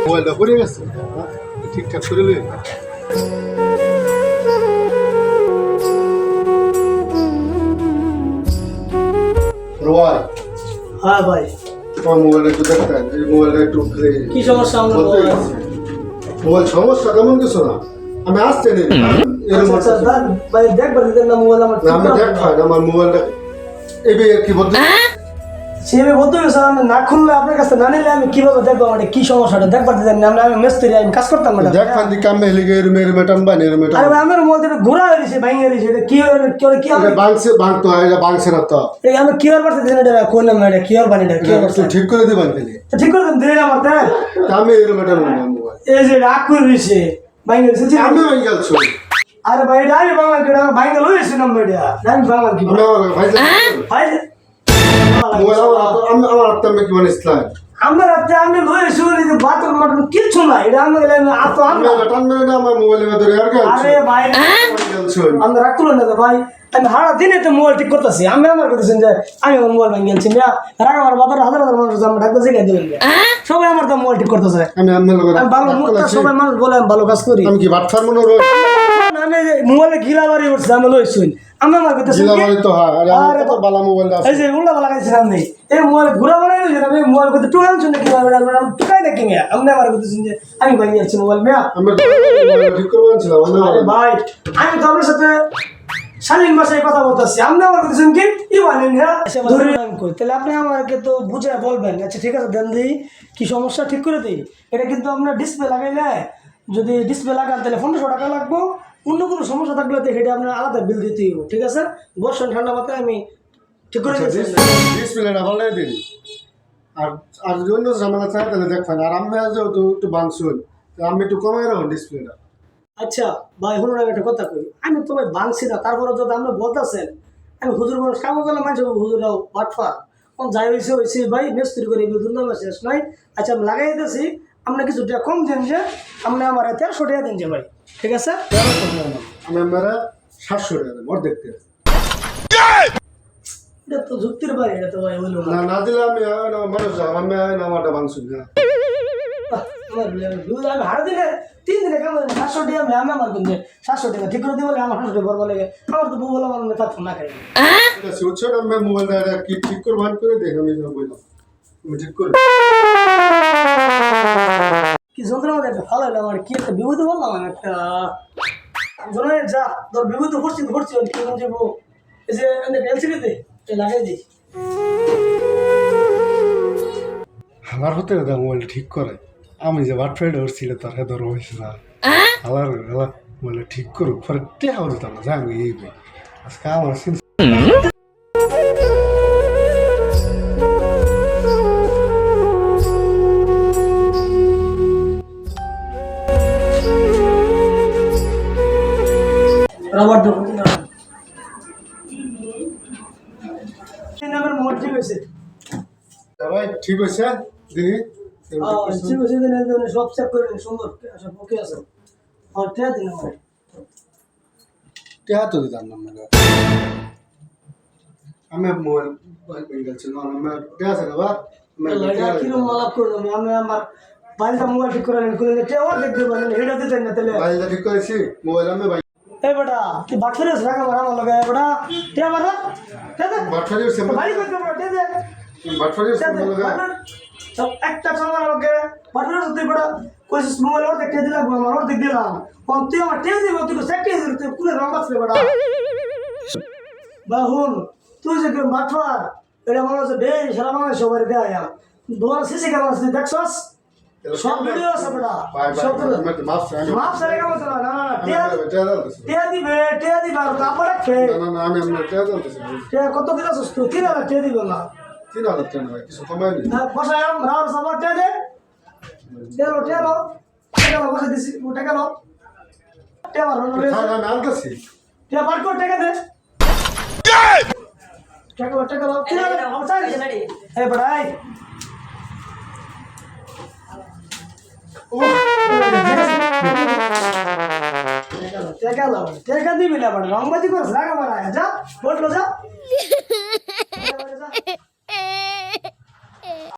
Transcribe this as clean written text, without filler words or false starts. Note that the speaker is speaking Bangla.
মোবাইলটা পড়ে গেছে ঠিকঠাক করে লই রোয়াই হ্যাঁ ভাই তোমার মোবাইলটা একটু দেখতেন এই মোবাইলটা একটু কি সমস্যা আমরা মোবাইল সমস্যা তেমন কিছু না আমি আসতে নেই এরকম ভাই দেখবার দিতেন না মোবাইল আমার আমি দেখ খাই না আমার মোবাইলটা এবে কি বলতে সেভাবে বলতে গেছে না খুললে আপনার কাছে না নিলে আমি কিভাবে দেখবো মানে কি সমস্যাটা দেখবার দিতেন না আমি মিস্ত্রি আমি কাজ করতাম না দেখ ফান্দি কাম মেলিগে এরমে টানবা এরমে আরে ভাই আমার মোবাইল থেকে ঘোরা হয়ে গেছে ভাঙে গেছে এটা কি কি এটা বাংছে বাংতো এটা বাংছে না তো এই আমি কি আর পারতে দিন এটা কোন নাম এটা কি আর বানি এটা কি এটা ঠিক করে দিবেন খালি ঠিক করে দিন আমার তাই আমি এরমে টানবো মোবাইল এই যে রাগ করে দিছে ভাঙে গেছে আমি ভাঙালছো আরে ভাই এটা আমি বাংলা কেডা ভাঙে লইছে নাম্বার এটা আমি বাংলা কি ভাই মোবাইল আমার আত্মা কি মানে ইসলাম আমার রাতে আমি লইছি যে বাথরুম মাটন কিছু না এটা আমি আতো আমি টানবে না আমার মোবাইলের ভিতরে আর কি আরে ভাই আমরা রাখলো না ভাই আমি হারা দিনে তো মোবাইল ঠিক করতেছি আমি আমার করতেছেন যে আমি আমার মোবাইল ভাঙে গেছি না রাগ আমার বাবার হাজার হাজার মানুষ আমরা ডাকতে জায়গায় দিবেন সবাই আমার তো মোবাইল ঠিক করতেছে আমি আমি ভালো মুখটা সবাই মানুষ বলে আমি ভালো কাজ করি আমি কি বাটফার মনে রই আমি মোবাইলে গিলাবাড়ি উঠছে আমি লইছি আমি আমার করতেছি গিলাবাড়ি তো হ্যাঁ আরে তো বালা মোবাইল আছে এই যে উল্টা বালা গাইছিলাম নেই এই মোবাইল ঘুরা বাড়াই হইছে আমি মোবাইল করতে টুকান শুনে কি আমি টুকাই দেখি মিয়া আমি আমার করতেছেন যে আমি ভাঙি যাচ্ছি মোবাইল মিয়া আমি ঠিক করে বলছিলাম আরে ভাই আমি তো আপনার সাথে শালীন ভাষায় কথা বলতেছি আপনি আমার করতেছেন কি ইবানেন হ্যাঁ ধরে আমি কই তাহলে আপনি আমাকে তো বুঝে বলবেন আচ্ছা ঠিক আছে দেন দিই কি সমস্যা ঠিক করে দিই এটা কিন্তু আপনার ডিসপ্লে লাগাইলে যদি ডিসপ্লে লাগান তাহলে 1500 টাকা লাগবে অন্য কোনো সমস্যা থাকলে তো সেটা আপনার আলাদা বিল দিতে হবে ঠিক আছে বর্ষণ ঠান্ডা মাথায় আমি ঠিক করে দিচ্ছি ডিসপ্লেটা ভালো দিন আর আর জন্য ঝামেলা চাই তাহলে দেখবেন আর আমি যেহেতু একটু বাংশুন আমি একটু কমাই রাখুন ডিসপ্লেটা আচ্ছা ভাই হলো একটা কথা কই আমি তো ভাই ভাঙছি না তারপরে যদি আপনি বলতেছেন আমি হুজুর মানুষ কামো গেলে মানুষ হুজুরাও বাটফার কোন যাই হয়েছে হয়েছে ভাই মিস্ত্রি করে দুর্নাম শেষ নয় আচ্ছা আমি লাগাই দিতেছি আপনি কিছু টাকা কম দেন যে আপনি আমার 1300 টাকা দিন যে ভাই ঠিক আছে আমি আমার 700 টাকা দেবো ওর দেখতে এটা তো যুক্তির বাইরে এটা তো ভাই হইলো না না দিলে আমি মানুষ আমি আমারটা বাংশুন না আমি হারা দিনে 3 দিনে কাম 700 টাকা আমি আমার কিন্তু 700 টাকা ঠিক করে দিব বলে আমার 700 টাকা বলবো লাগে আমার তো বউ বলে আমার নেতা না খাই এটা সুচ্ছ আমি মোবাইলটা কি ঠিক করে বান করে দেখ আমি যা বললাম আমি ঠিক করে কি যন্ত্রের মধ্যে একটা ভালো হলো আমার কি একটা বিভূতি বললাম আমি একটা জোনে যা তোর বিভূতি করছি কি কোন যাবো এই যে এলসিডিতে লাগাই দিই আমার হতে মোবাইলটা ঠিক করে আমি যে বাটফাইড হচ্ছিল তার ধর হয়েছে না আলার মোবাইলটা ঠিক করুক পরে টেহাও দিতাম না যাই এই আজকে আমার রাবার দেবো আমার মোট ঠিক হয়েছে ভাই ঠিক আছে দেখি ঠিক হয়েছে সব চেক করে সুন্দর সব ওকে আছে আর টেয়া দিন আমার টেহা তো দিতাম না আমি মোবাইল গেছি না আমি টেহা আছে না বা কিরম মালাপ করলাম আমি আমার বাড়িটা মোবাইল ঠিক করে টেয়া দেখতে পারেন হেটা দিতেন না তাহলে বাড়িটা ঠিক করেছি মোবাইল আমি ভাই এই বেটা তুই বাটফারে রাখা মারা আমার লগে বেটা টিয়া মারা টিয়া দে বাটফারি হচ্ছে বাড়ি করতে বেটা টিয়া দে বাটফারি হচ্ছে সব একটা সময় লগে বাটফারে তুই বেটা কইছিস মোবাইল ওর দেখতে দিলাম আমার ওর দেখ দিলাম কোন তুই আমার টিয়া দিব তুই সেক্টে দিল তুই পুরো রং বাছলে বেটা বাহুন তুই যে বাটফার এটা মনে হচ্ছে বে সারা মানে সবাই দেয়া দোয়া সিসি ক্যামেরা তুই দেখছস সব ভিডিও আছে বেটা সব মাপ সারে কেমন না না না টিয়া দিবে আর তারপর রাখবে না আমি টেহা দিতেছি টিয়া কত দিলা সস্তো 3000 টিয়া দিবে না 3000 টাকা ভাই কিছু কমাই নি বসায় রাও সবার টিয়া দে টিয়া লো বসে দিছি টাকা লো টিয়া মারো না আমি আনতেছি টিয়া বার কর টাকা দে টাকা লো টিয়া বসাই এই বড়াই টেকা দিবি না রংবাজি করে রাগা মারা যা বললো যা